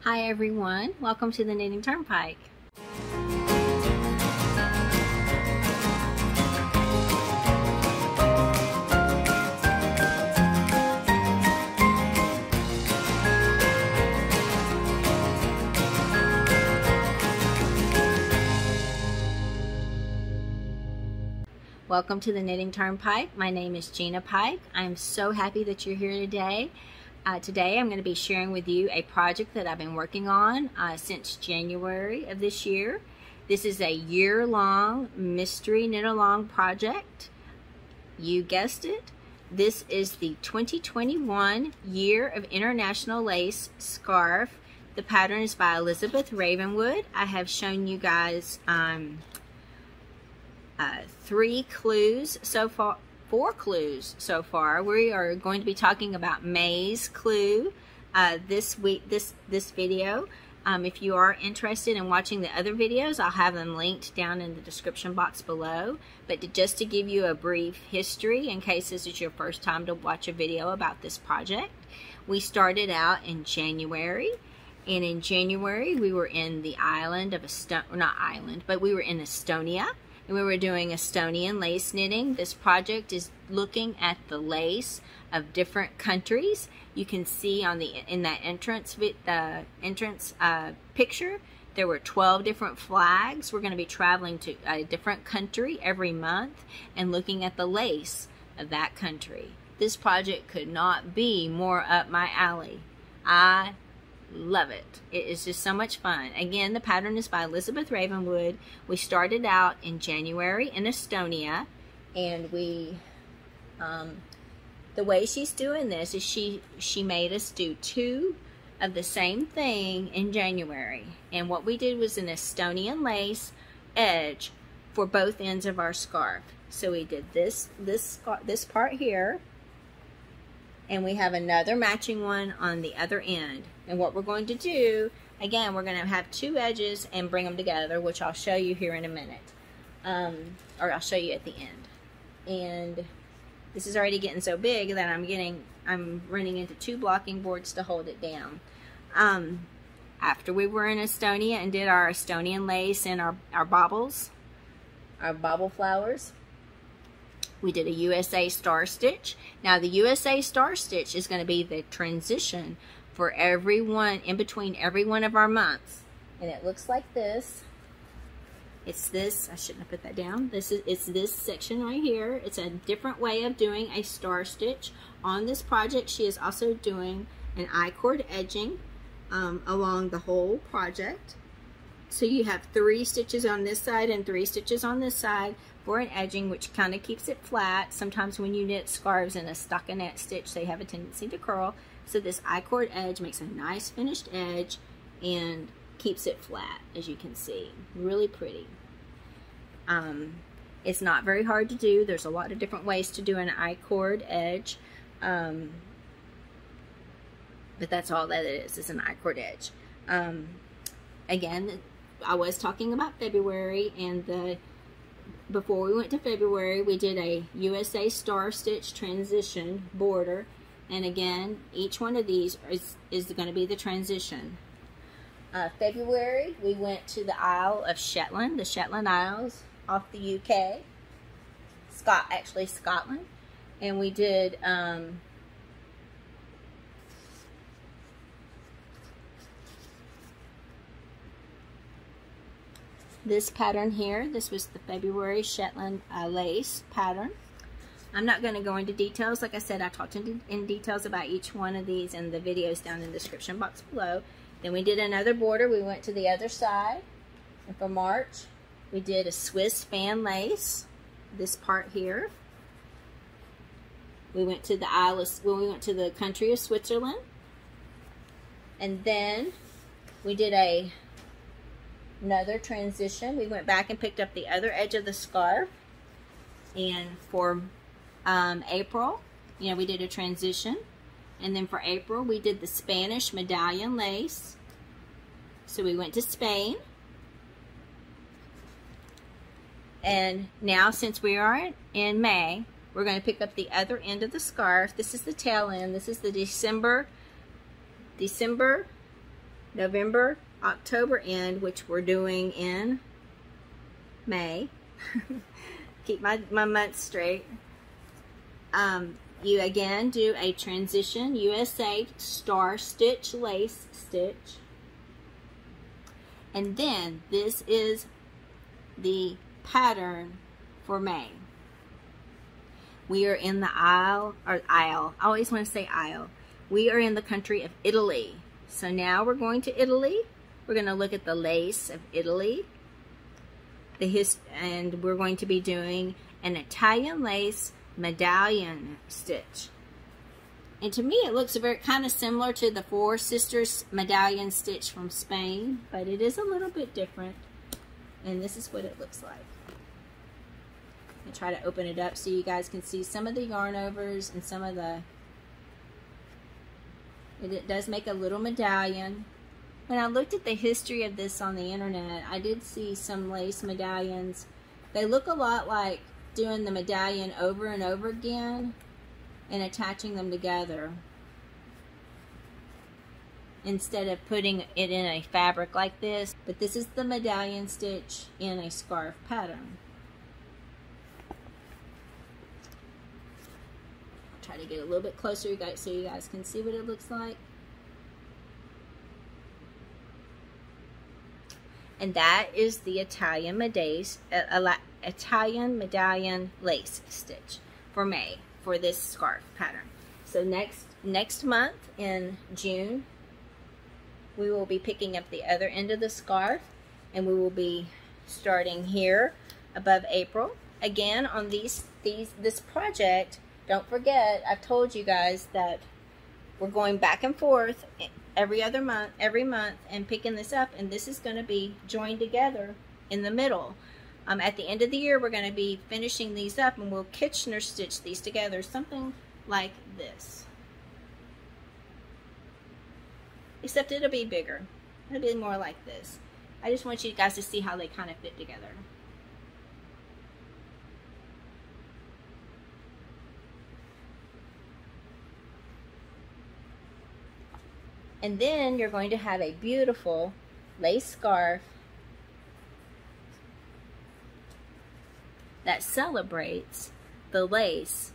Hi everyone, welcome to the Knitting Turnpike. Welcome to the Knitting Turnpike. My name is Gina Pike. I'm so happy that you're here today. Today I'm going to be sharing with you a project that I've been working on since January of this year. This is a year-long mystery knit-along project. You guessed it. This is the 2021 Year of International Lace Scarf. The pattern is by Elizabeth Ravenwood. I have shown you guys 3 clues so far. 4 clues so far. We are going to be talking about May's clue this video. If you are interested in watching the other videos, I'll have them linked down in the description box below. But just to give you a brief history, in case this is your first time to watch a video about this project, we started out in January. And in January, we were in the island of we were in Estonia. And we were doing Estonian lace knitting. This project is looking at the lace of different countries. You can see in that entrance picture, there were 12 different flags. We're going to be traveling to a different country every month and looking at the lace of that country. This project could not be more up my alley. I love it. It is just so much fun. Again, the pattern is by Elizabeth Ravenwood. We started out in January in Estonia, and we the way she's doing this is she made us do 2 of the same thing in January, and what we did was an Estonian lace edge for both ends of our scarf. So we did this part here, and we have another matching one on the other end. And what we're going to do, again, we're going to have 2 edges and bring them together, which I'll show you here in a minute. Or I'll show you at the end. And this is already getting so big that I'm running into 2 blocking boards to hold it down. After we were in Estonia and did our Estonian lace and our baubles, our bauble flowers, we did a USA Star Stitch. Now the USA Star Stitch is going to be the transition for everyone, in between every one of our months. And it looks like this. It's this, I shouldn't have put that down. It's this section right here. It's a different way of doing a star stitch. On this project, she is also doing an I-cord edging along the whole project. So you have 3 stitches on this side and 3 stitches on this side for an edging, which kind of keeps it flat. Sometimes when you knit scarves in a stockinette stitch, they have a tendency to curl. So this I-cord edge makes a nice finished edge and keeps it flat, as you can see. Really pretty. It's not very hard to do. There's a lot of different ways to do an I-cord edge. But that's all that it is an I-cord edge. Again, I was talking about February, and before we went to February, we did a USA Star Stitch transition border. And again, each one of these is going to be the transition. February, we went to the Isle of Shetland, the Shetland Isles off the UK. Actually Scotland. And we did this pattern here. This was the February Shetland lace pattern. I'm not going to go into details. Like I said, I talked in details about each one of these in the videos down in the description box below. Then we did another border. We went to the other side. And for March, we did a Swiss fan lace. This part here. We went to we went to the country of Switzerland. And then we did another transition. We went back and picked up the other edge of the scarf. And for April, we did a transition. And then for April, we did the Spanish medallion lace. So we went to Spain. And now, since we are in May, we're going to pick up the other end of the scarf. This is the tail end. This is the December November, October end, which we're doing in May. Keep my months straight. You again do a Transition USA Star Stitch Lace Stitch. And then this is the pattern for May. We are in the Isle. I always want to say Isle. We are in the country of Italy. So now we're going to Italy. We're going to look at the lace of Italy. And we're going to be doing an Italian lace medallion stitch. And to me it looks very kind of similar to the Four Sisters medallion stitch from Spain, but it is a little bit different. And this is what it looks like. I try to open it up so you guys can see some of the yarn overs and some of the, it does make a little medallion. When I looked at the history of this on the internet, I did see some lace medallions. They look a lot like doing the medallion over and over again and attaching them together instead of putting it in a fabric like this. But this is the medallion stitch in a scarf pattern. I'll try to get a little bit closer so you guys can see what it looks like. And that is the Italian medallion lace stitch for May for this scarf pattern. So next month in June, we will be picking up the other end of the scarf, and we will be starting here above April. Again, on this project, don't forget, I've told you guys that we're going back and forth every month and picking this up, and this is going to be joined together in the middle. At the end of the year, we're going to be finishing these up, and we'll Kitchener stitch these together, something like this. Except it'll be bigger. It'll be more like this. I just want you guys to see how they kind of fit together. And then you're going to have a beautiful lace scarf that celebrates the lace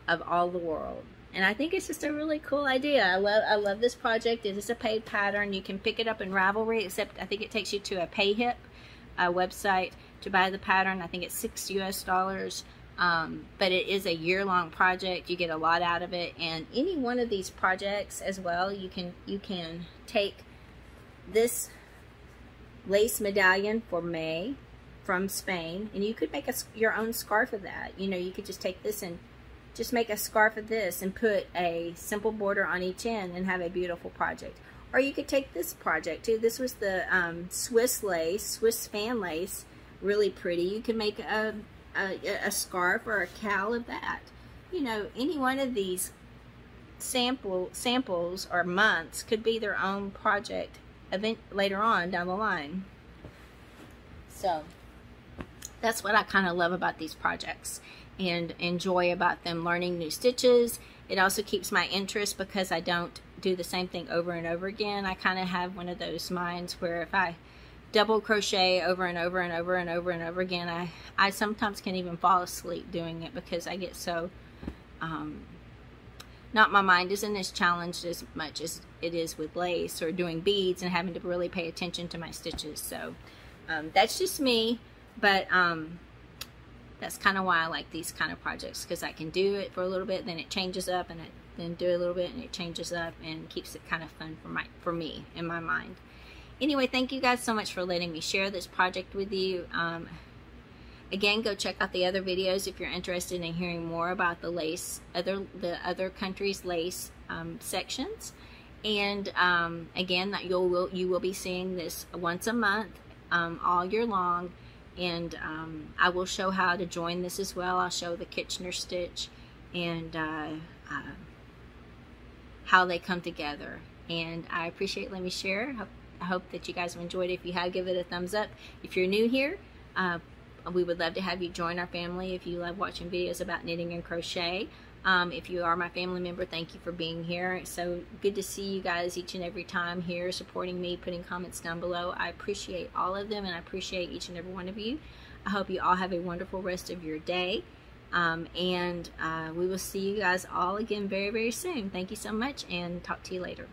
of all the world. And I think it's just a really cool idea. I love this project. It is a paid pattern. You can pick it up in Ravelry, except I think it takes you to a PayHip website to buy the pattern. I think it's $6 US. But it is a year-long project. You get a lot out of it, and any one of these projects as well, you can take this lace medallion for May from Spain, and you could make your own scarf of that. You know, you could just take this and just make a scarf of this and put a simple border on each end and have a beautiful project. Or you could take this project too. This was the Swiss lace, Swiss fan lace, really pretty. You could make a scarf or a cowl of that. You know, any one of these samples or months could be their own project event later on down the line. So that's what I kind of love about these projects and enjoy about them, learning new stitches. It also keeps my interest because I don't do the same thing over and over again. I kind of have one of those minds where if I double crochet over and over and over and over and over again, I sometimes can't even fall asleep doing it because I get so not, my mind isn't as challenged as much as it is with lace or doing beads and having to really pay attention to my stitches. So that's just me, but that's kind of why I like these kind of projects, because I can do it for a little bit, then it changes up, and then do a little bit and it changes up, and keeps it kind of fun for me in my mind. Anyway, thank you guys so much for letting me share this project with you. Again, go check out the other videos if you're interested in hearing more about the lace, the other countries' lace sections. And again, you will be seeing this once a month, all year long. And I will show how to join this as well. I'll show the Kitchener stitch and how they come together. And I appreciate letting me share. I hope that you guys have enjoyed it. If you have, give it a thumbs up. If you're new here, we would love to have you join our family if you love watching videos about knitting and crochet. If you are my family member, thank you for being here. It's so good to see you guys each and every time here, supporting me, putting comments down below. I appreciate all of them, and I appreciate each and every one of you. I hope you all have a wonderful rest of your day. We will see you guys all again very, very soon. Thank you so much, and talk to you later.